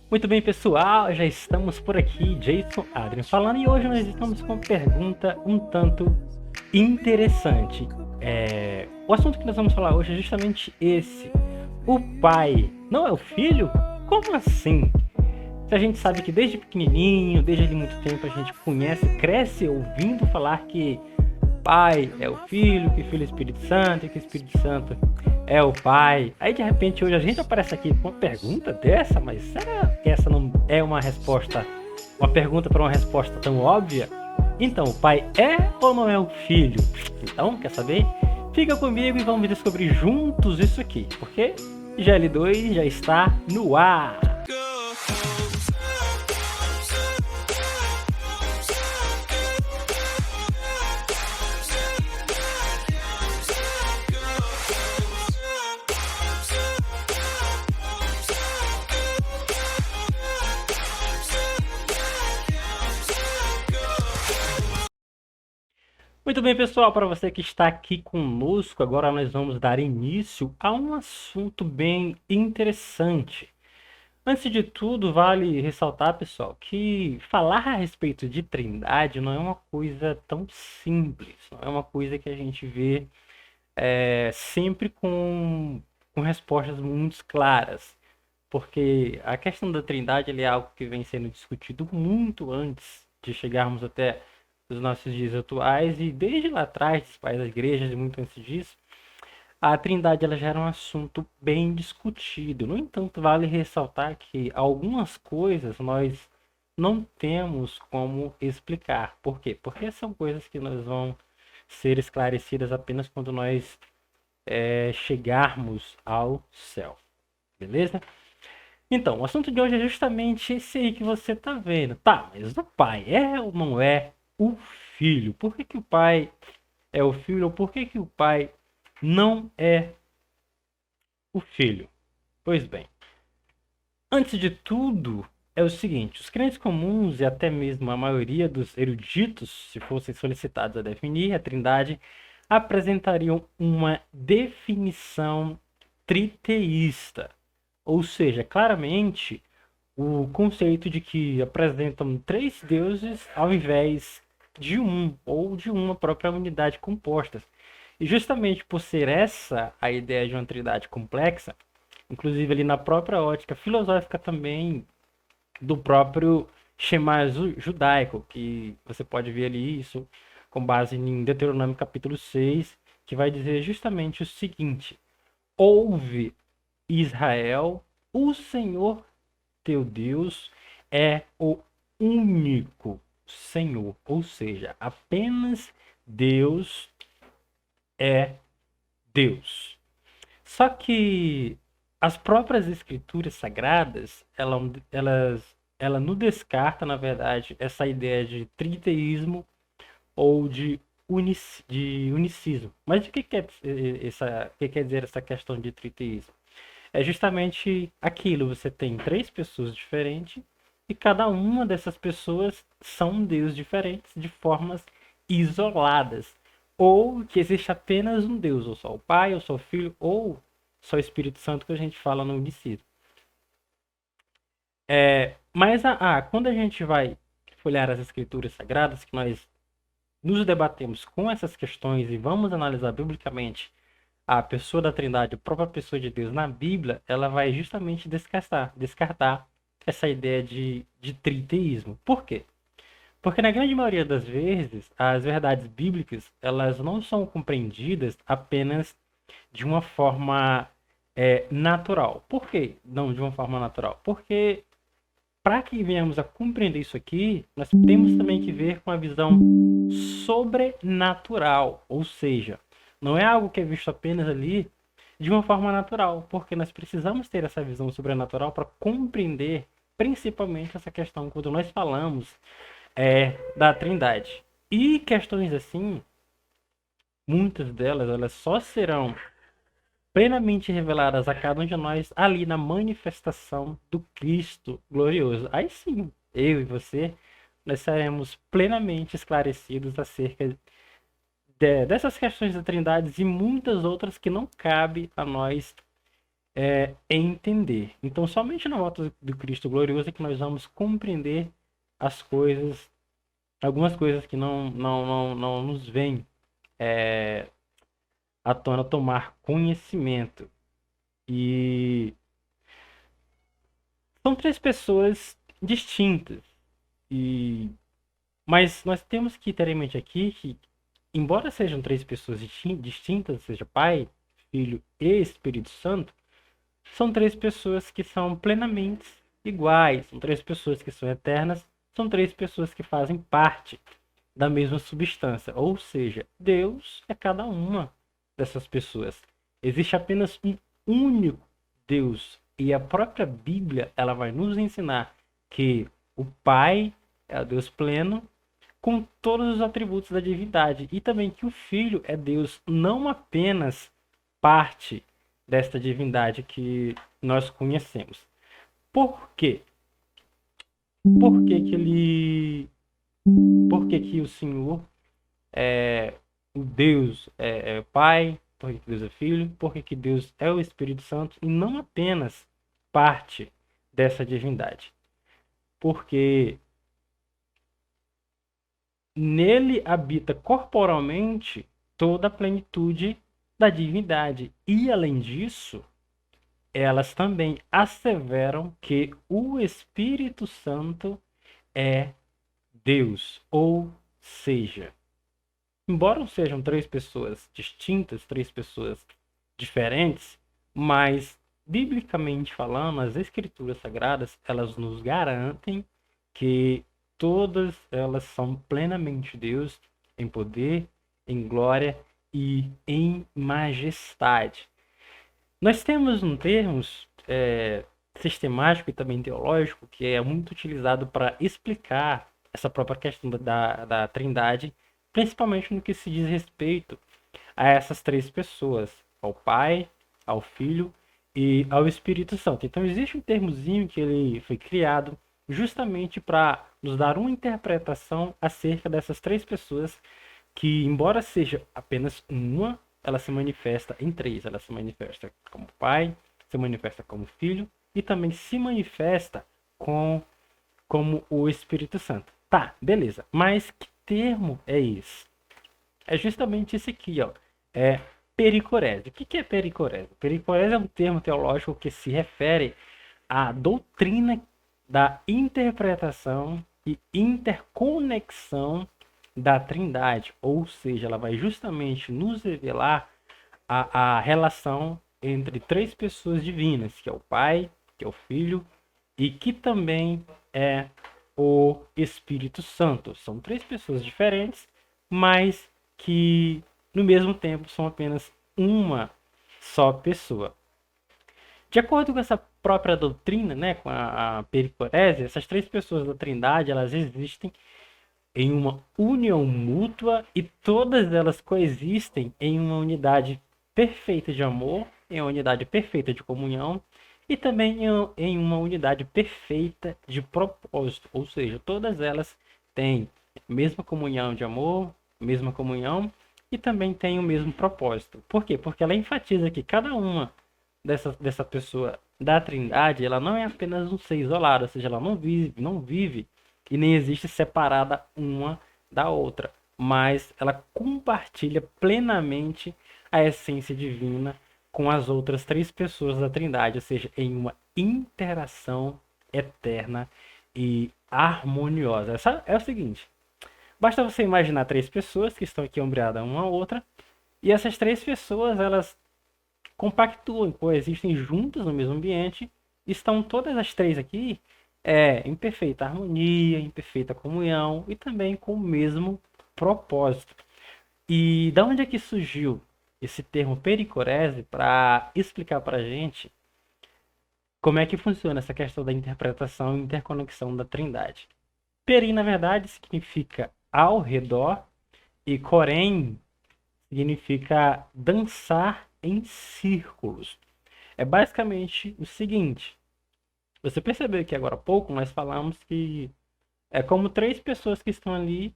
Muito bem, pessoal, já estamos por aqui, Jason Adrian falando, e hoje nós estamos com uma pergunta um tanto interessante. O assunto que nós vamos falar hoje é justamente esse. O pai não é o filho? Como assim? Se a gente sabe que desde pequenininho, desde muito tempo, a gente conhece, cresce ouvindo falar que pai é o filho, que filho é o Espírito Santo, e que o Espírito Santo é o pai. Aí de repente hoje a gente aparece aqui com uma pergunta dessa, mas será que essa não é uma resposta, uma pergunta para uma resposta tão óbvia? Então, o pai é ou não é o filho? Então, quer saber? Fica comigo e vamos descobrir juntos isso aqui, porque GL2 já está no ar. Muito bem, pessoal, para você que está aqui conosco, agora nós vamos dar início a um assunto bem interessante. Antes de tudo, vale ressaltar, pessoal, que falar a respeito de Trindade não é uma coisa tão simples, não é uma coisa que a gente vê sempre com respostas muito claras, porque a questão da Trindade é algo que vem sendo discutido muito antes de chegarmos até os nossos dias atuais, e desde lá atrás, dos pais das igrejas e muito antes disso, a Trindade ela já era um assunto bem discutido. No entanto, vale ressaltar que algumas coisas nós não temos como explicar. Por quê? Porque são coisas que nós vão ser esclarecidas apenas quando nós chegarmos ao céu. Beleza? Então, o assunto de hoje é justamente esse aí que você tá vendo. Tá, mas o pai é ou não é o filho? Por que que o pai é o filho ou por que que o pai não é o filho? Pois bem, antes de tudo, é o seguinte: os crentes comuns e até mesmo a maioria dos eruditos, se fossem solicitados a definir a Trindade, apresentariam uma definição triteísta, ou seja, claramente o conceito de que apresentam três deuses ao invés de um ou de uma própria unidade compostas. E justamente por ser essa a ideia de uma trindade complexa, inclusive ali na própria ótica filosófica também do próprio Shema judaico, que você pode ver ali isso com base em Deuteronômio capítulo 6, que vai dizer justamente o seguinte: ouve Israel, o Senhor teu Deus é o único Senhor, ou seja, apenas Deus é Deus. Só que as próprias escrituras sagradas, ela não descarta, na verdade, essa ideia de triteísmo ou de unicismo. Mas o que o que quer dizer essa questão de triteísmo? É justamente aquilo, você tem três pessoas diferentes e cada uma dessas pessoas são um Deus diferentes de formas isoladas. Ou que existe apenas um Deus, ou só o Pai, ou só o Filho, ou só o Espírito Santo, que a gente fala no unicismo. Mas quando a gente vai folhear as escrituras sagradas, que nós nos debatemos com essas questões e vamos analisar biblicamente a pessoa da Trindade, a própria pessoa de Deus na Bíblia, ela vai justamente descartar essa ideia de triteísmo. Por quê? Porque na grande maioria das vezes, as verdades bíblicas, elas não são compreendidas apenas de uma forma natural. Por quê? Não de uma forma natural. Porque para que venhamos a compreender isso aqui, nós temos também que ver com a visão sobrenatural, ou seja, não é algo que é visto apenas ali de uma forma natural, porque nós precisamos ter essa visão sobrenatural para compreender principalmente essa questão quando nós falamos da Trindade. E questões assim, muitas delas, elas só serão plenamente reveladas a cada um de nós ali na manifestação do Cristo glorioso. Aí sim, eu e você, nós seremos plenamente esclarecidos acerca dessas questões da Trindade e muitas outras que não cabe a nós é entender. Então, somente na volta do Cristo glorioso é que nós vamos compreender as coisas, algumas coisas que não nos vêm é, à tona tomar conhecimento. E são três pessoas distintas. E mas nós temos que ter em mente aqui que, embora sejam três pessoas distintas, seja Pai, Filho e Espírito Santo, são três pessoas que são plenamente iguais, são três pessoas que são eternas, são três pessoas que fazem parte da mesma substância. Ou seja, Deus é cada uma dessas pessoas. Existe apenas um único Deus. E a própria Bíblia, ela vai nos ensinar que o Pai é o Deus pleno, com todos os atributos da divindade. E também que o Filho é Deus, não apenas parte desta divindade que nós conhecemos. Por quê? Por que que ele... Por que que o Senhor é o Deus é Pai? Por que que Deus é Filho? Por que que Deus é o Espírito Santo? E não apenas parte dessa divindade. Porque nele habita corporalmente toda a plenitude da divindade. E além disso, elas também asseveram que o Espírito Santo é Deus. Ou seja, embora sejam três pessoas distintas, três pessoas diferentes, mas biblicamente falando, as escrituras sagradas, elas nos garantem que todas elas são plenamente Deus em poder, em glória e em majestade. Nós temos um termo sistemático e também teológico que é muito utilizado para explicar essa própria questão da Trindade, principalmente no que se diz respeito a essas três pessoas, ao Pai, ao Filho e ao Espírito Santo. Então existe um termozinho que ele foi criado justamente para nos dar uma interpretação acerca dessas três pessoas que, embora seja apenas uma, ela se manifesta em três. Ela se manifesta como Pai, se manifesta como Filho e também se manifesta como o Espírito Santo. Tá, beleza. Mas que termo é esse? É justamente esse aqui, ó. É pericorese. O que é pericorese? Pericorese é um termo teológico que se refere à doutrina da interpretação e interconexão da Trindade, ou seja, ela vai justamente nos revelar a relação entre três pessoas divinas, que é o Pai, que é o Filho e que também é o Espírito Santo. São três pessoas diferentes, mas que no mesmo tempo são apenas uma só pessoa. De acordo com essa própria doutrina, né, com a pericorese, essas três pessoas da Trindade, elas existem em uma união mútua e todas elas coexistem em uma unidade perfeita de amor, em uma unidade perfeita de comunhão e também em uma unidade perfeita de propósito, ou seja, todas elas têm a mesma comunhão de amor, mesma comunhão e também têm o mesmo propósito. Por quê? Porque ela enfatiza que cada uma dessa pessoa da Trindade, ela não é apenas um ser isolado, ou seja, ela não vive e nem existe separada uma da outra, mas ela compartilha plenamente a essência divina com as outras três pessoas da Trindade, ou seja, em uma interação eterna e harmoniosa. Essa é o seguinte: basta você imaginar três pessoas que estão aqui ombreadas uma à outra, e essas três pessoas elas compactuam, coexistem juntas no mesmo ambiente, estão todas as três aqui em perfeita harmonia, em perfeita comunhão e também com o mesmo propósito. E da onde é que surgiu esse termo pericorese para explicar para a gente como é que funciona essa questão da interpretação e interconexão da Trindade? Peri, na verdade, significa ao redor e corém significa dançar em círculos. É basicamente o seguinte: você percebeu que agora há pouco nós falamos que é como três pessoas que estão ali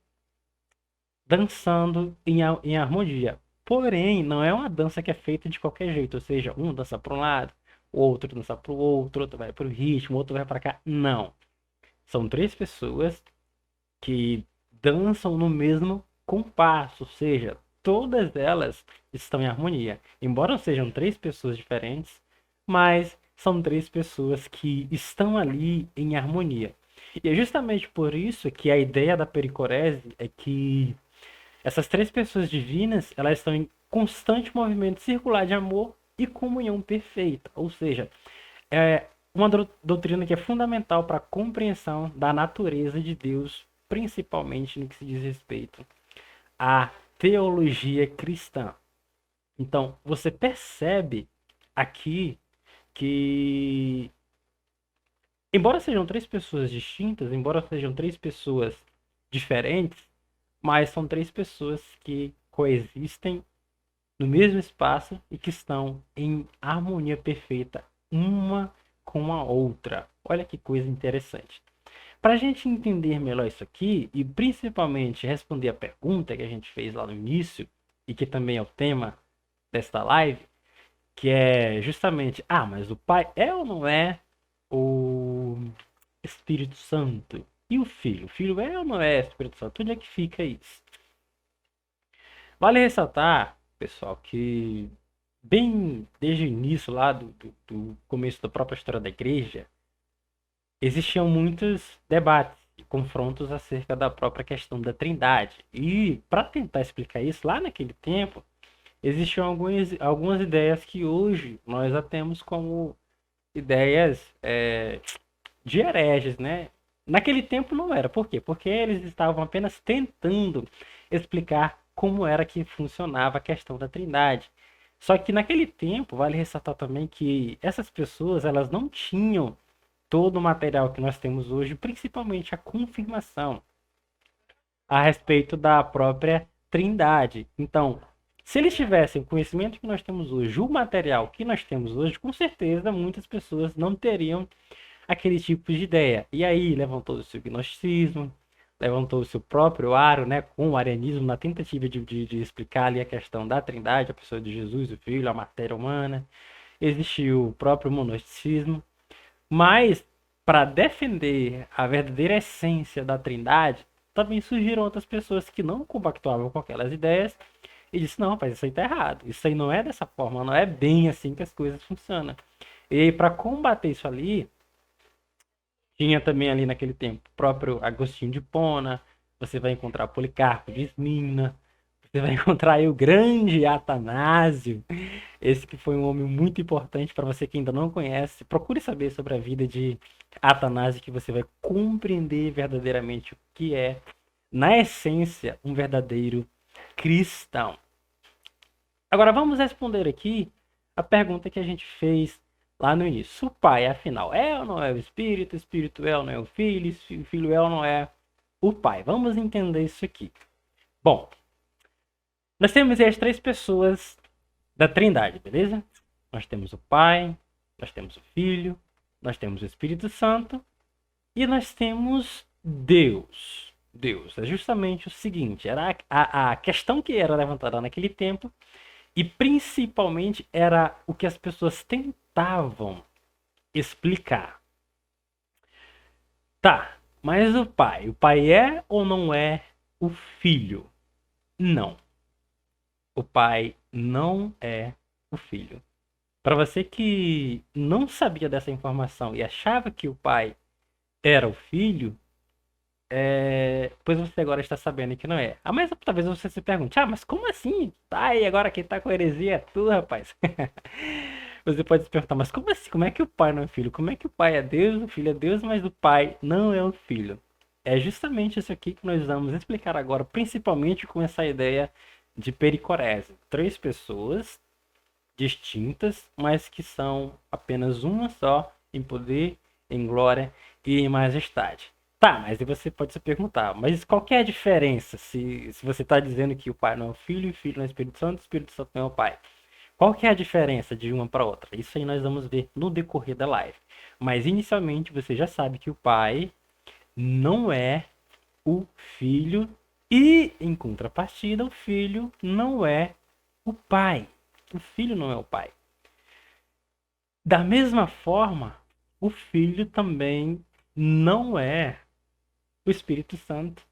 dançando em harmonia. Porém, não é uma dança que é feita de qualquer jeito, ou seja, um dança para um lado, o outro dança pro outro vai pro ritmo, o outro vai para cá. Não. São três pessoas que dançam no mesmo compasso, ou seja, todas elas estão em harmonia. Embora sejam três pessoas diferentes, mas são três pessoas que estão ali em harmonia. E é justamente por isso que a ideia da pericorese é que essas três pessoas divinas, elas estão em constante movimento circular de amor e comunhão perfeita. Ou seja, é uma doutrina que é fundamental para a compreensão da natureza de Deus, principalmente no que se diz respeito à teologia cristã. Então, você percebe aqui que, embora sejam três pessoas distintas, embora sejam três pessoas diferentes, mas são três pessoas que coexistem no mesmo espaço e que estão em harmonia perfeita uma com a outra. Olha que coisa interessante. Para a gente entender melhor isso aqui e principalmente responder a pergunta que a gente fez lá no início e que também é o tema desta live, que é justamente, mas o Pai é ou não é o Espírito Santo? E o Filho? O Filho é ou não é o Espírito Santo? Onde é que fica isso? Vale ressaltar, pessoal, que bem desde o início lá do começo da própria história da igreja, existiam muitos debates e confrontos acerca da própria questão da Trindade. E para tentar explicar isso, lá naquele tempo, existiam algumas ideias que hoje nós já temos como ideias de hereges, né? Naquele tempo não era. Por quê? Porque eles estavam apenas tentando explicar como era que funcionava a questão da Trindade. Só que naquele tempo, vale ressaltar também que essas pessoas, elas não tinham todo o material que nós temos hoje, principalmente a confirmação a respeito da própria Trindade. Então, se eles tivessem o conhecimento que nós temos hoje, o material que nós temos hoje, com certeza muitas pessoas não teriam aquele tipo de ideia. E aí levantou-se o gnosticismo, levantou-se o próprio Aro, né, com o arianismo, na tentativa de explicar ali a questão da Trindade, a pessoa de Jesus, o Filho, a matéria humana. Existiu o próprio monosticismo, mas para defender a verdadeira essência da Trindade, também surgiram outras pessoas que não compactuavam com aquelas ideias e disse: não, rapaz, isso aí tá errado. Isso aí não é dessa forma, não é bem assim que as coisas funcionam. E aí, para combater isso ali, tinha também ali naquele tempo o próprio Agostinho de Hipona, você vai encontrar Policarpo de Esmina, você vai encontrar aí o grande Atanásio, esse que foi um homem muito importante. Para você que ainda não conhece, procure saber sobre a vida de Atanásio, que você vai compreender verdadeiramente o que é, na essência, um verdadeiro cristão. Agora vamos responder aqui a pergunta que a gente fez lá no início. O Pai, afinal, é ou não é o Espírito? O Espírito é ou não é o Filho? O Filho é ou não é o Pai? Vamos entender isso aqui. Bom, nós temos aí as três pessoas da Trindade, beleza? Nós temos o Pai, nós temos o Filho, nós temos o Espírito Santo e nós temos Deus. Deus é justamente o seguinte, era a questão que era levantada naquele tempo e principalmente era o que as pessoas tentavam explicar. Tá, mas o Pai é ou não é o Filho? Não, o Pai não é o Filho. Para você que não sabia dessa informação e achava que o pai era o filho, pois você agora está sabendo que não é. Mas talvez você se pergunte: mas como assim? Tá, e agora quem tá com heresia é tu, rapaz. Você pode se perguntar: mas como assim? Como é que o pai não é filho? Como é que o pai é Deus, o filho é Deus, mas o pai não é o filho? É justamente isso aqui que nós vamos explicar agora, principalmente com essa ideia de pericorese. Três pessoas distintas, mas que são apenas uma só em poder, em glória e em majestade. Tá, mas aí você pode se perguntar, mas qual que é a diferença se você está dizendo que o Pai não é o Filho, o Filho não é o Espírito Santo não é o Pai? Qual que é a diferença de uma para outra? Isso aí nós vamos ver no decorrer da live. Mas inicialmente você já sabe que o Pai não é o Filho e, em contrapartida, o Filho não é o Pai. O Filho não é o Pai. Da mesma forma, o Filho também não é o Espírito Santo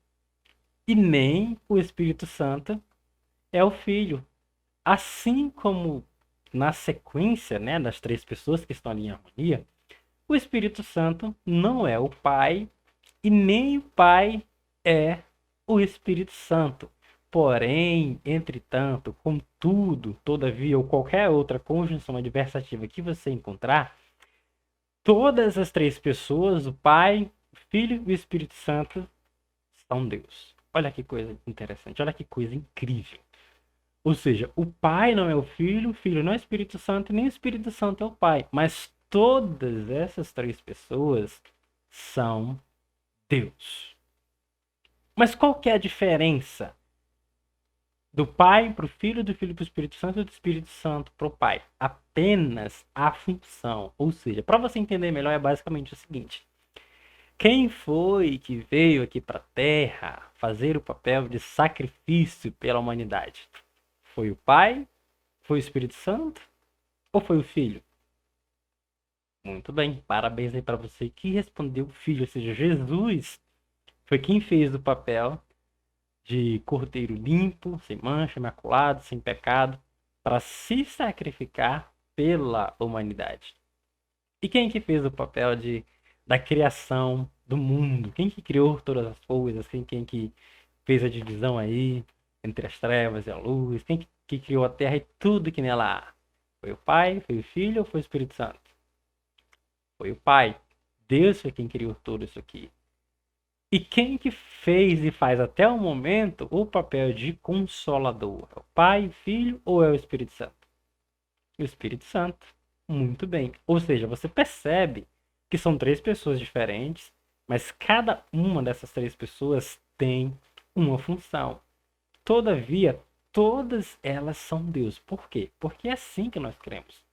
e nem o Espírito Santo é o Filho. Assim como na sequência, né, das três pessoas que estão ali em harmonia, o Espírito Santo não é o Pai e nem o Pai é o Espírito Santo. Porém, entretanto, contudo, todavia ou qualquer outra conjunção adversativa que você encontrar, todas as três pessoas, o Pai, o Filho e o Espírito Santo, são Deus. Olha que coisa interessante, olha que coisa incrível. Ou seja, o Pai não é o Filho não é o Espírito Santo, e nem o Espírito Santo é o Pai. Mas todas essas três pessoas são Deus. Mas qual que é a diferença do Pai para o Filho, do Filho para o Espírito Santo e do Espírito Santo para o Pai? Apenas a função. Ou seja, para você entender melhor, é basicamente o seguinte: quem foi que veio aqui para a Terra fazer o papel de sacrifício pela humanidade? Foi o Pai? Foi o Espírito Santo? Ou foi o Filho? Muito bem, parabéns aí para você que respondeu o Filho, ou seja, Jesus foi quem fez o papel de cordeiro limpo, sem mancha, imaculado, sem pecado, para se sacrificar pela humanidade. E quem que fez o papel da criação do mundo? Quem que criou todas as coisas? Quem que fez a divisão aí entre as trevas e a luz? Quem que criou a terra e tudo que nela há? Foi o Pai, foi o Filho ou foi o Espírito Santo? Foi o Pai. Deus foi quem criou tudo isso aqui. E quem que fez e faz até o momento o papel de consolador? É o Pai, o Filho ou é o Espírito Santo? O Espírito Santo. Muito bem. Ou seja, você percebe que são três pessoas diferentes, mas cada uma dessas três pessoas tem uma função. Todavia, todas elas são Deus. Por quê? Porque é assim que nós cremos.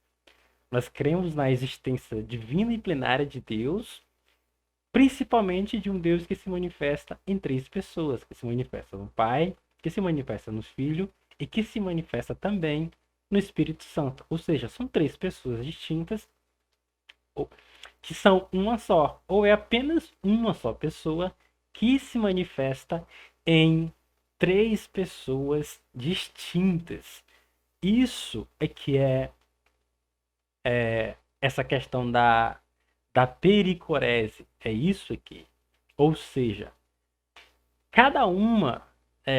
Nós cremos na existência divina e plenária de Deus, principalmente de um Deus que se manifesta em três pessoas, que se manifesta no Pai, que se manifesta no Filho e que se manifesta também no Espírito Santo. Ou seja, são três pessoas distintas que são uma só, ou é apenas uma só pessoa que se manifesta em três pessoas distintas. Isso é que é essa questão da pericorese. É isso aqui. Ou seja, cada uma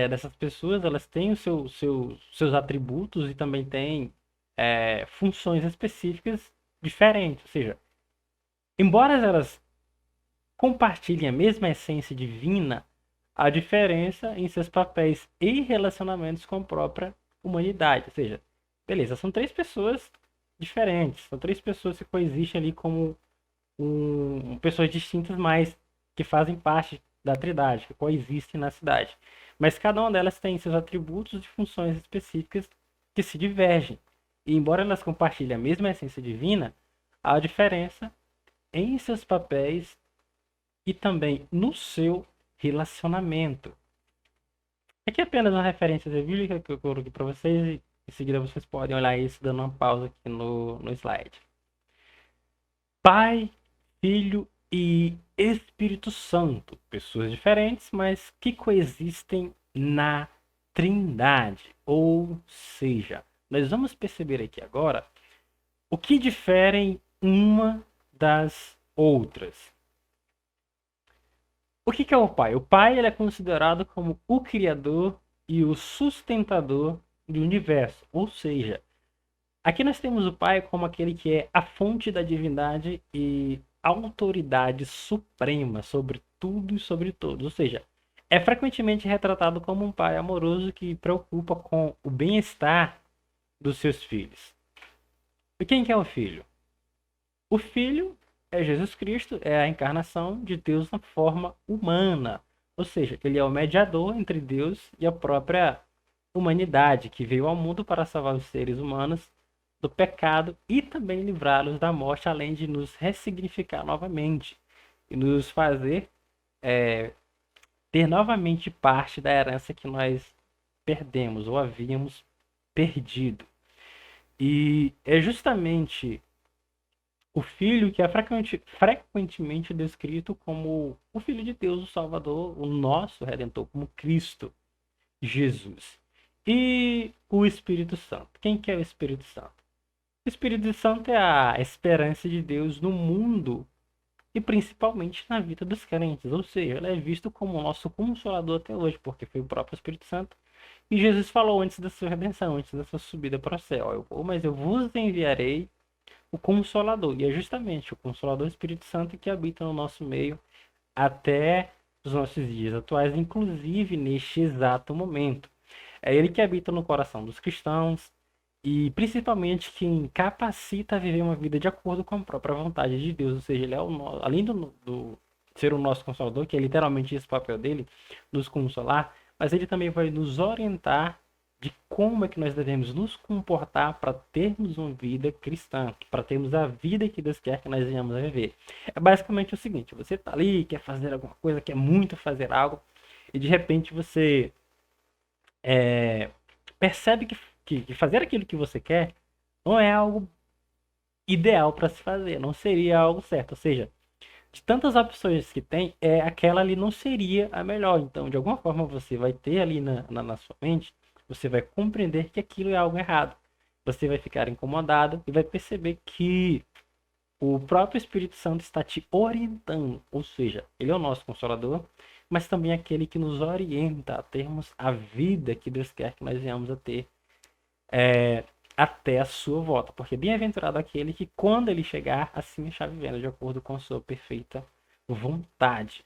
dessas pessoas elas têm seus atributos e também têm funções específicas diferentes. Ou seja, embora elas compartilhem a mesma essência divina, há diferença em seus papéis e relacionamentos com a própria humanidade. Ou seja, beleza, são três pessoas diferentes, são três pessoas que coexistem ali como pessoas distintas, mas que fazem parte da Trindade, que coexistem na cidade. Mas cada uma delas tem seus atributos e funções específicas que se divergem. E embora elas compartilhem a mesma essência divina, há diferença em seus papéis e também no seu relacionamento. Aqui é apenas uma referência bíblica que eu coloquei para vocês e em seguida vocês podem olhar isso dando uma pausa aqui no slide. Pai, Filho e Espírito Santo, pessoas diferentes, mas que coexistem na Trindade. Ou seja, nós vamos perceber aqui agora o que diferem uma das outras. O que é o Pai? O Pai ele é considerado como o Criador e o sustentador do universo. Ou seja, aqui nós temos o Pai como aquele que é a fonte da divindade e autoridade suprema sobre tudo e sobre todos. Ou seja, é frequentemente retratado como um pai amoroso que preocupa com o bem-estar dos seus filhos. E quem que é o filho? O filho é Jesus Cristo, é a encarnação de Deus na forma humana. Ou seja, ele é o mediador entre Deus e a própria humanidade, que veio ao mundo para salvar os seres humanos do pecado e também livrá-los da morte, além de nos ressignificar novamente e nos fazer ter novamente parte da herança que nós perdemos ou havíamos perdido. E é justamente O Filho, que é frequentemente descrito como o Filho de Deus, o Salvador, o nosso Redentor, como Cristo Jesus. E o Espírito Santo. Quem que é o Espírito Santo? O Espírito Santo é a esperança de Deus no mundo e principalmente na vida dos crentes. Ou seja, ele é visto como o nosso consolador até hoje, porque foi o próprio Espírito Santo. E Jesus falou antes da sua redenção, antes da sua subida para o céu: eu vou, mas eu vos enviarei o Consolador. E é justamente o Consolador Espírito Santo que habita no nosso meio até os nossos dias atuais, inclusive neste exato momento. É ele que habita no coração dos cristãos e principalmente quem capacita a viver uma vida de acordo com a própria vontade de Deus. Ou seja, ele é além do ser o nosso consolador, que é literalmente esse papel dele, nos consolar, mas ele também vai nos orientar de como é que nós devemos nos comportar para termos uma vida cristã, para termos a vida que Deus quer que nós venhamos a viver. É basicamente o seguinte: você está ali, quer fazer alguma coisa, quer muito fazer algo, e de repente você é, percebe que fazer aquilo que você quer não é algo ideal para se fazer, não seria algo certo. Ou seja, de tantas opções que tem, aquela ali não seria a melhor. Então, de alguma forma, você vai ter ali na sua mente, você vai compreender que aquilo é algo errado. Você vai ficar incomodado e vai perceber que o próprio Espírito Santo está te orientando. Ou seja, ele é o nosso consolador, mas também é aquele que nos orienta a termos a vida que Deus quer que nós venhamos a ter até a sua volta. Porque bem-aventurado aquele que, quando ele chegar, assim está vivendo de acordo com a sua perfeita vontade.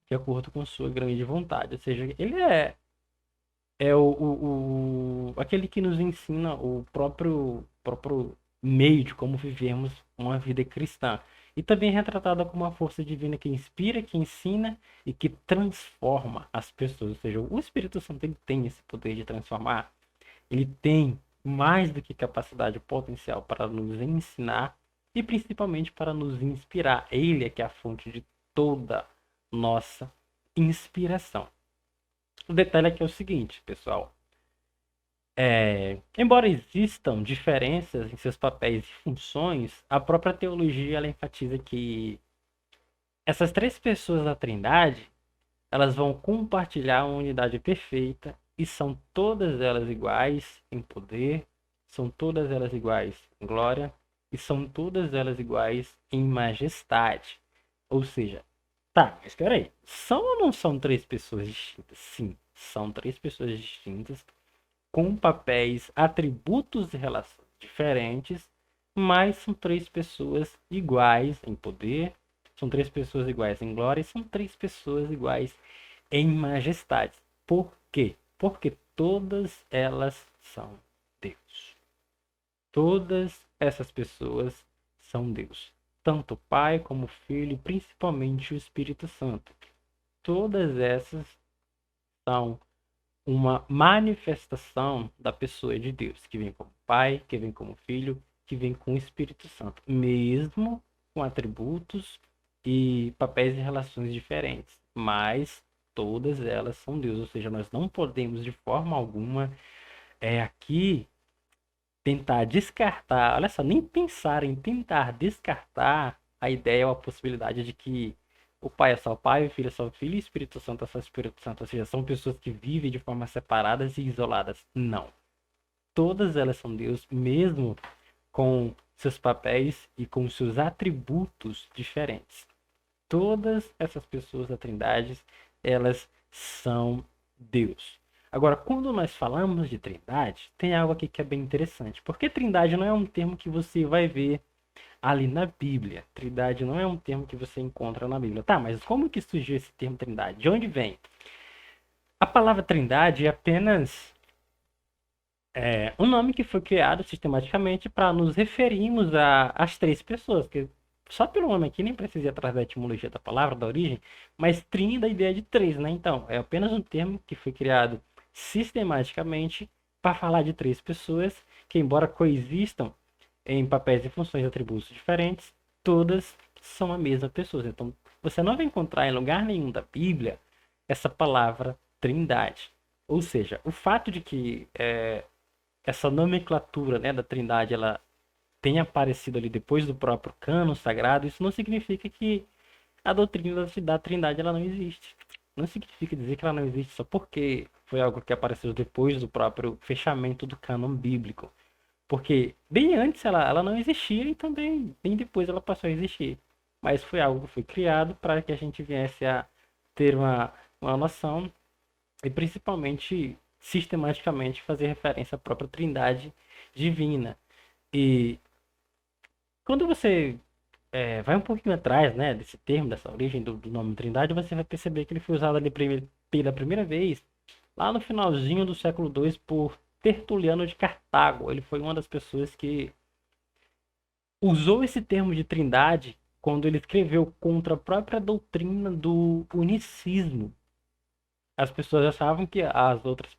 De acordo com sua grande vontade. Ou seja, ele é aquele que nos ensina o próprio meio de como vivemos uma vida cristã. E também é retratada como uma força divina que inspira, que ensina e que transforma as pessoas. Ou seja, o Espírito Santo ele tem esse poder de transformar. Ele tem mais do que capacidade potencial para nos ensinar e principalmente para nos inspirar. Ele é que é a fonte de toda nossa inspiração. O detalhe aqui é o seguinte, pessoal. Embora existam diferenças em seus papéis e funções, a própria teologia ela enfatiza que essas três pessoas da Trindade elas vão compartilhar uma unidade perfeita e são todas elas iguais em poder, são todas elas iguais em glória e são todas elas iguais em majestade. Ou seja, tá, mas espera aí, são ou não são três pessoas distintas? Sim, são três pessoas distintas com papéis, atributos e relações diferentes, mas são três pessoas iguais em poder, são três pessoas iguais em glória e são três pessoas iguais em majestade. Por quê? Porque todas elas são Deus. Todas essas pessoas são Deus. Tanto o Pai como o Filho e principalmente o Espírito Santo. Todas essas são uma manifestação da pessoa de Deus, que vem como Pai, que vem como Filho, que vem com o Espírito Santo, mesmo com atributos e papéis e relações diferentes, mas todas elas são Deus, ou seja, nós não podemos de forma alguma aqui tentar descartar, olha só, nem pensar em tentar descartar a ideia ou a possibilidade de que o Pai é só o Pai, o Filho é só o Filho e o Espírito Santo é só o Espírito Santo. Ou seja, são pessoas que vivem de forma separadas e isoladas. Não. Todas elas são Deus, mesmo com seus papéis e com seus atributos diferentes. Todas essas pessoas da Trindade, elas são Deus. Agora, quando nós falamos de Trindade, tem algo aqui que é bem interessante. Porque Trindade não é um termo que você vai ver ali na Bíblia. Trindade não é um termo que você encontra na Bíblia. Tá, mas como que surgiu esse termo Trindade? De onde vem? A palavra Trindade é apenas um nome que foi criado sistematicamente para nos referirmos às três pessoas, que só pelo nome aqui nem precisa ir atrás da etimologia da palavra, da origem, mas trim da ideia de três, né? Então, é apenas um termo que foi criado sistematicamente para falar de três pessoas que, embora coexistam em papéis e funções e atributos diferentes, todas são a mesma pessoa. Então, você não vai encontrar em lugar nenhum da Bíblia essa palavra Trindade. Ou seja, o fato de que essa nomenclatura, né, da Trindade ela tenha aparecido ali depois do próprio cânon sagrado, isso não significa que a doutrina da Trindade ela não existe. Não significa dizer que ela não existe só porque foi algo que apareceu depois do próprio fechamento do cânon bíblico. Porque bem antes ela não existia e também bem depois ela passou a existir. Mas foi algo que foi criado para que a gente viesse a ter uma noção e principalmente sistematicamente fazer referência à própria Trindade divina. E quando você vai um pouquinho atrás, né, desse termo, dessa origem do nome Trindade, você vai perceber que ele foi usado ali pela primeira vez lá no finalzinho do século II por Tertuliano de Cartago. Ele foi uma das pessoas que usou esse termo de Trindade quando ele escreveu contra a própria doutrina do unicismo. As pessoas achavam que as outras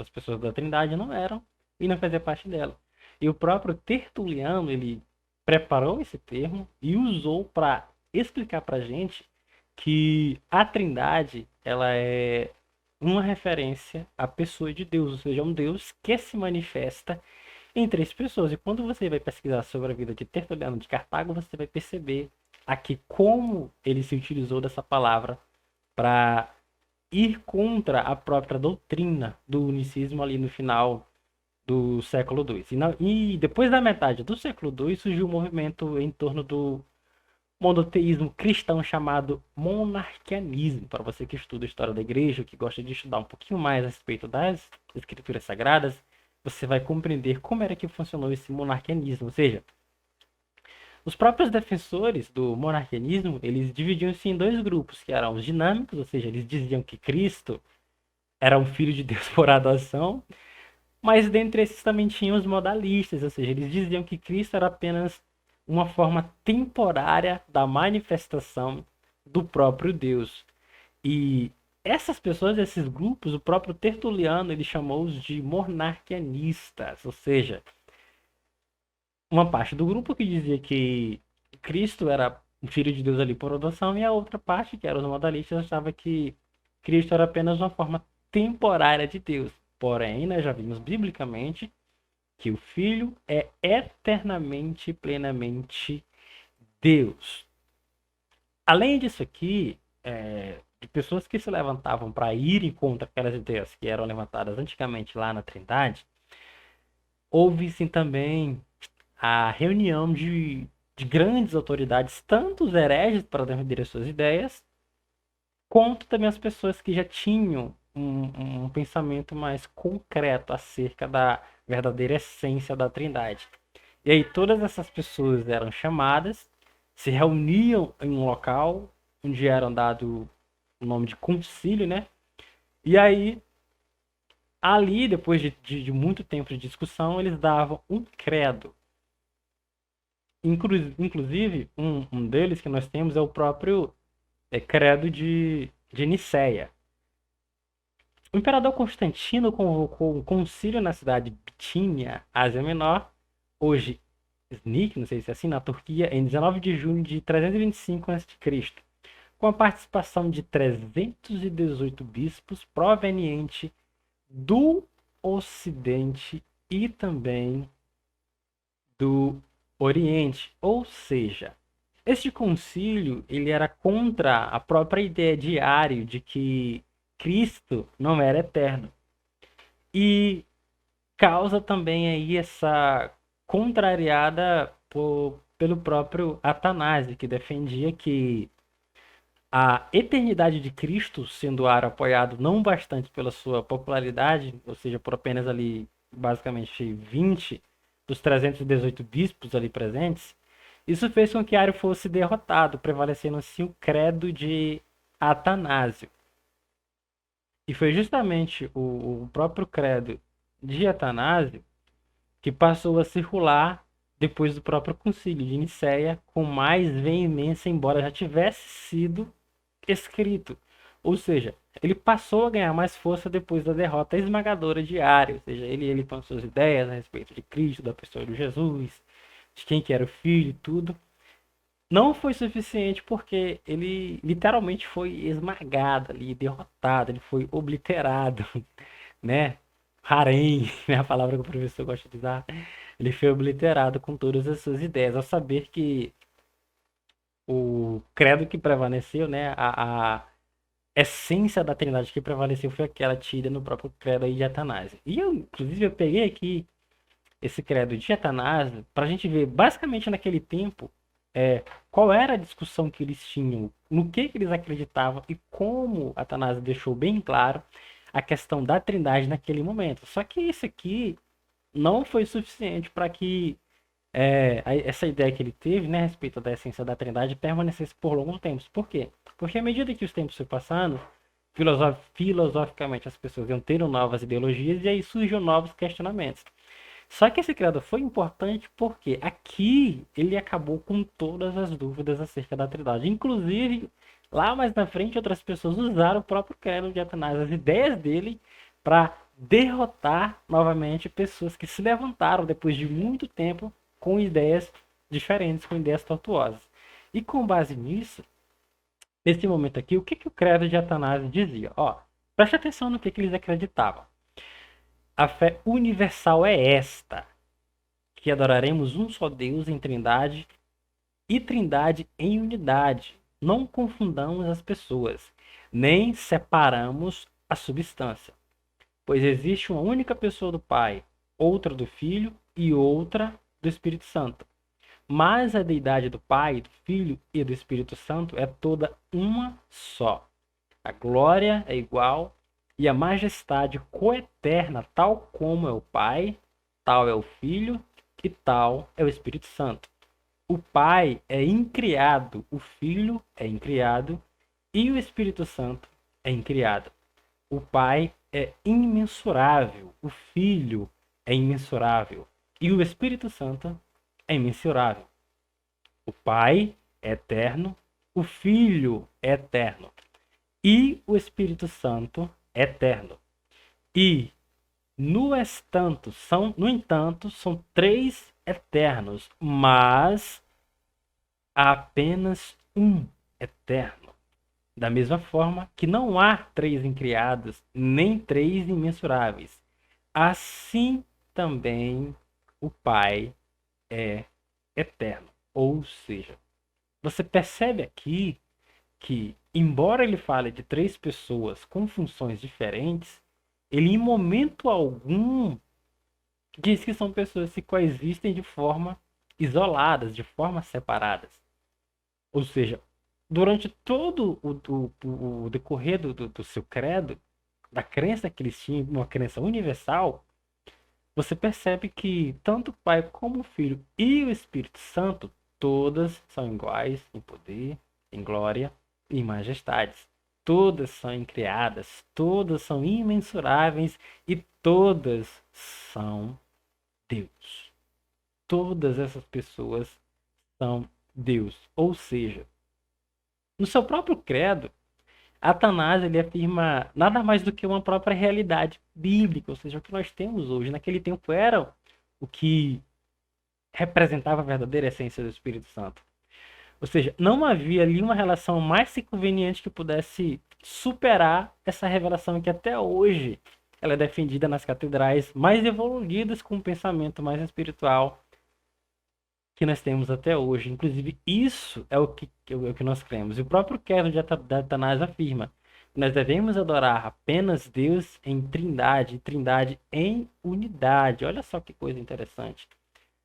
pessoas da Trindade não eram e não faziam parte dela. E o próprio Tertuliano, ele preparou esse termo e usou para explicar para a gente que a Trindade, ela é uma referência à pessoa de Deus, ou seja, um Deus que se manifesta em três pessoas. E quando você vai pesquisar sobre a vida de Tertuliano de Cartago, você vai perceber aqui como ele se utilizou dessa palavra para ir contra a própria doutrina do unicismo ali no final do século II. E depois da metade do século II surgiu um movimento em torno do monoteísmo cristão chamado monarquianismo. Para você que estuda a história da igreja, que gosta de estudar um pouquinho mais a respeito das escrituras sagradas, você vai compreender como era que funcionou esse monarquianismo. Ou seja, os próprios defensores do monarquianismo, eles dividiam-se em dois grupos, que eram os dinâmicos, ou seja, eles diziam que Cristo era um filho de Deus por adoção, mas dentre esses também tinham os modalistas, ou seja, eles diziam que Cristo era apenas uma forma temporária da manifestação do próprio Deus. E essas pessoas, esses grupos, o próprio Tertuliano, ele chamou-os de monarquianistas, ou seja, uma parte do grupo que dizia que Cristo era o filho de Deus ali por adoção e a outra parte, que eram os modalistas, achava que Cristo era apenas uma forma temporária de Deus. Porém, nós já vimos biblicamente que o Filho é eternamente e plenamente Deus. Além disso aqui, de pessoas que se levantavam para ir contra aquelas ideias que eram levantadas antigamente lá na Trindade, houve sim também a reunião de grandes autoridades, tanto os hereges para defender as suas ideias, quanto também as pessoas que já tinham um pensamento mais concreto acerca da verdadeira essência da Trindade. E aí todas essas pessoas eram chamadas, se reuniam em um local onde eram dado o nome de concílio, né? E aí ali, depois de muito tempo de discussão, eles davam um credo. Inclusive, um deles que nós temos é o próprio credo de Nicéia. O imperador Constantino convocou um concílio na cidade de Bitínia, Ásia Menor, hoje Iznik, não sei se é assim, na Turquia, em 19 de junho de 325 a.C., com a participação de 318 bispos provenientes do Ocidente e também do Oriente. Ou seja, este concílio ele era contra a própria ideia de Ário de que Cristo não era eterno. E causa também aí essa contrariada pelo próprio Atanásio, que defendia que a eternidade de Cristo, sendo Ário apoiado não bastante pela sua popularidade, ou seja, por apenas ali basicamente 20 dos 318 bispos ali presentes, isso fez com que Ário fosse derrotado, prevalecendo assim o credo de Atanásio. E foi justamente o próprio credo de Atanásio que passou a circular depois do próprio concílio de Nicéia com mais veemência, embora já tivesse sido escrito. Ou seja, ele passou a ganhar mais força depois da derrota esmagadora de Ário. Ou seja, ele com suas ideias a respeito de Cristo, da pessoa de Jesus, de quem que era o filho e tudo. Não foi suficiente porque ele literalmente foi esmagado ali, derrotado, ele foi obliterado, né? Harém, né? A palavra que o professor gosta de usar. ele foi obliterado com todas as suas ideias, ao saber que o credo que prevaleceu, né, a essência da Trindade que prevaleceu foi aquela tida no próprio credo aí de Atanásio. E eu, inclusive, eu peguei aqui esse credo de Atanásio para a gente ver, basicamente naquele tempo, qual era a discussão que eles tinham, no que eles acreditavam e como Atanásio deixou bem claro a questão da Trindade naquele momento. Só que isso aqui não foi suficiente para que essa ideia que ele teve, né, a respeito da essência da Trindade, permanecesse por longos tempos. Por quê? Porque à medida que os tempos foram passando, filosoficamente as pessoas iam tendo novas ideologias e aí surgiam novos questionamentos. Só que esse criador foi importante porque aqui ele acabou com todas as dúvidas acerca da Trindade. Inclusive, lá mais na frente, outras pessoas usaram o próprio credo de Atanásio, as ideias dele, para derrotar novamente pessoas que se levantaram depois de muito tempo com ideias diferentes, com ideias tortuosas. E com base nisso, nesse momento aqui, o que o credo de Atanásio dizia? Ó, preste atenção no que eles acreditavam. A fé universal é esta, que adoraremos um só Deus em trindade e trindade em unidade. Não confundamos as pessoas, nem separamos a substância, pois existe uma única pessoa do Pai, outra do Filho e outra do Espírito Santo. Mas a deidade do Pai, do Filho e do Espírito Santo é toda uma só. A glória é igual e a majestade coeterna, tal como é o Pai, tal é o Filho e tal é o Espírito Santo. O Pai é incriado, o Filho é incriado e o Espírito Santo é incriado. O Pai é imensurável, o Filho é imensurável e o Espírito Santo é imensurável. O Pai é eterno, o Filho é eterno e o Espírito Santo é eterno. E no entanto, são três eternos, mas há apenas um eterno. Da mesma forma que não há três incriados, nem três imensuráveis. Assim também o Pai é eterno. Ou seja, você percebe aqui que, embora ele fale de três pessoas com funções diferentes, ele em momento algum diz que são pessoas que coexistem de forma isoladas, de forma separadas. Ou seja, durante todo o decorrer do seu credo, da crença que eles tinham, uma crença universal, você percebe que tanto o Pai como o Filho e o Espírito Santo, todas são iguais em poder, em glória e em majestades. Todas são incriadas, todas são imensuráveis e todas são Deus. Todas essas pessoas são Deus. Ou seja, no seu próprio credo, Atanásio ele afirma nada mais do que uma própria realidade bíblica, ou seja, o que nós temos hoje. Naquele tempo era o que representava a verdadeira essência do Espírito Santo. Ou seja, não havia ali uma relação mais conveniente que pudesse superar essa revelação que até hoje ela é defendida nas catedrais mais evoluídas com um pensamento mais espiritual que nós temos até hoje. Inclusive, isso é o que nós cremos. E o próprio credo de Atanásio afirma que nós devemos adorar apenas Deus em trindade, e trindade em unidade. Olha só que coisa interessante.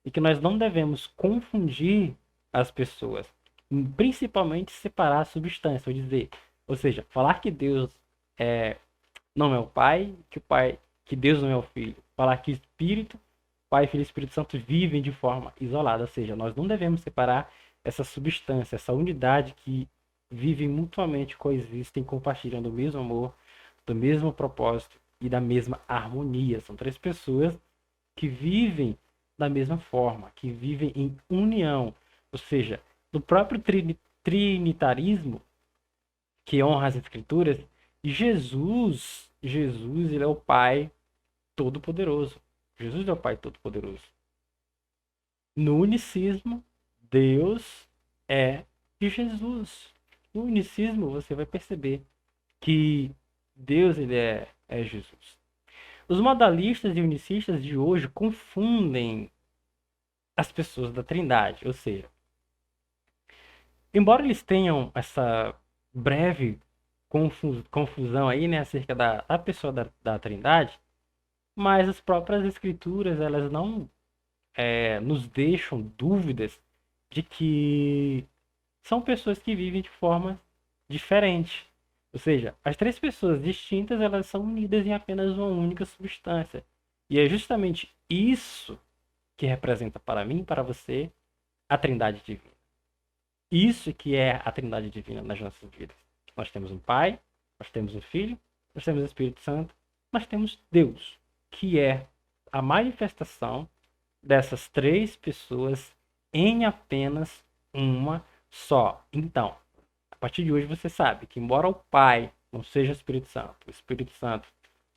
E que nós não devemos confundir as pessoas, principalmente separar a substância, ou seja, falar que Deus não é o Pai, que Deus não é o Filho, falar que Espírito, Pai, Filho e Espírito Santo vivem de forma isolada, ou seja, nós não devemos separar essa substância, essa unidade que vivem mutuamente, coexistem, compartilham do mesmo amor, do mesmo propósito e da mesma harmonia. São três pessoas que vivem da mesma forma, que vivem em união. Ou seja, no próprio trinitarismo, que honra as escrituras, Jesus ele é o Pai Todo-Poderoso. Jesus é o Pai Todo-Poderoso. No unicismo, Deus é de Jesus. No unicismo, você vai perceber que Deus ele é Jesus. Os modalistas e unicistas de hoje confundem as pessoas da Trindade. Ou seja, embora eles tenham essa breve confusão aí, né, acerca da pessoa da Trindade, mas as próprias escrituras, elas não nos deixam dúvidas de que são pessoas que vivem de forma diferente. Ou seja, as três pessoas distintas, elas são unidas em apenas uma única substância. E é justamente isso que representa para mim e para você a Trindade Divina. Isso que é a Trindade Divina nas nossas vidas. Nós temos um Pai, nós temos um Filho, nós temos o Espírito Santo, nós temos Deus, que é a manifestação dessas três pessoas em apenas uma só. Então, a partir de hoje você sabe que embora o Pai não seja o Espírito Santo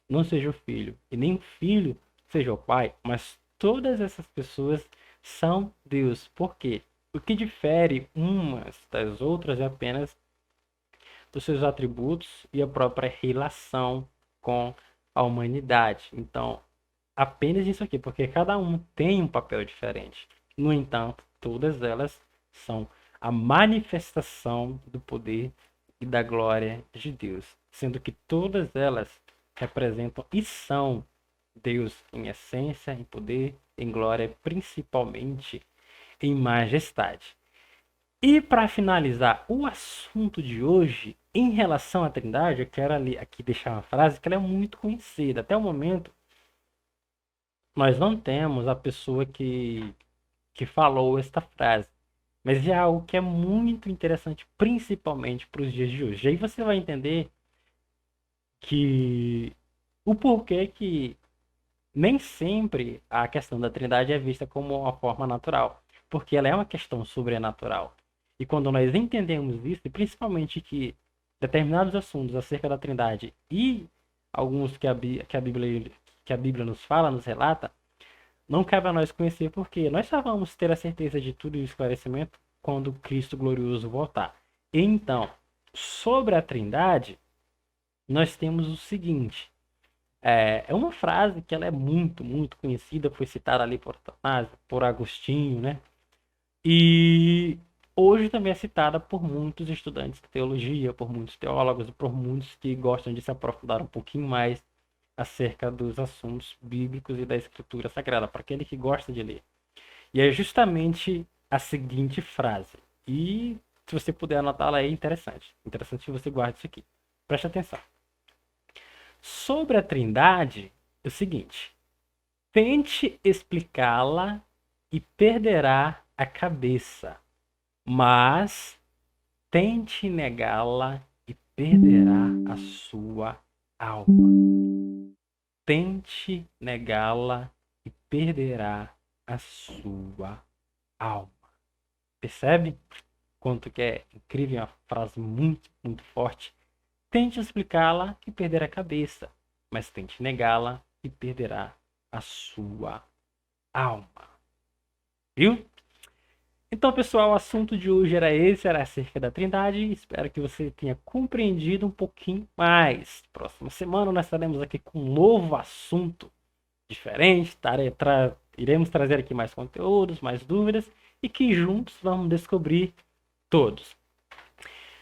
não seja o Filho e nem o Filho seja o Pai, mas todas essas pessoas são Deus. Por quê? O que difere umas das outras é apenas os seus atributos e a própria relação com a humanidade. Então, apenas isso aqui, porque cada um tem um papel diferente. No entanto, todas elas são a manifestação do poder e da glória de Deus, sendo que todas elas representam e são Deus em essência, em poder, em glória, principalmente em majestade. E para finalizar o assunto de hoje, em relação à Trindade, eu quero aqui deixar uma frase que ela é muito conhecida. Até o momento, nós não temos a pessoa que falou esta frase. Mas é algo que é muito interessante, principalmente para os dias de hoje. Aí você vai entender que o porquê que nem sempre a questão da Trindade é vista como uma forma natural, porque ela é uma questão sobrenatural. E quando nós entendemos isso, e principalmente que determinados assuntos acerca da Trindade e alguns que a Bíblia nos fala, nos relata, não cabe a nós conhecer porque nós só vamos ter a certeza de tudo e o esclarecimento quando Cristo glorioso voltar. Então, sobre a Trindade, nós temos o seguinte. É uma frase que ela é muito, muito conhecida, foi citada ali por Agostinho, né? E hoje também é citada por muitos estudantes de teologia, por muitos teólogos e por muitos que gostam de se aprofundar um pouquinho mais acerca dos assuntos bíblicos e da escritura sagrada, para aquele que gosta de ler. E é justamente a seguinte frase. E se você puder anotá-la, é interessante. Interessante que você guarde isso aqui. Preste atenção. Sobre a Trindade, é o seguinte: tente explicá-la e perderá a cabeça, mas tente negá-la e perderá a sua alma. Tente negá-la e perderá a sua alma. Percebe? Quanto que é incrível, uma frase muito, muito forte. Tente explicá-la e perderá a cabeça, mas tente negá-la e perderá a sua alma. Viu? Então, pessoal, o assunto de hoje era esse, era acerca da Trindade. Espero que você tenha compreendido um pouquinho mais. Próxima semana nós estaremos aqui com um novo assunto diferente. Iremos trazer aqui mais conteúdos, mais dúvidas e que juntos vamos descobrir todos.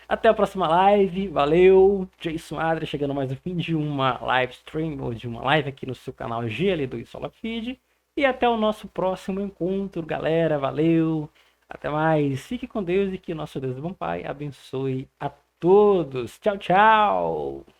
Até a próxima live. Valeu! Jason Adria chegando mais no fim de uma live stream ou de uma live aqui no seu canal GL2 Sola Feed. E até o nosso próximo encontro, galera. Valeu! Até mais. Fique com Deus e que nosso Deus bom Pai abençoe a todos. Tchau, tchau!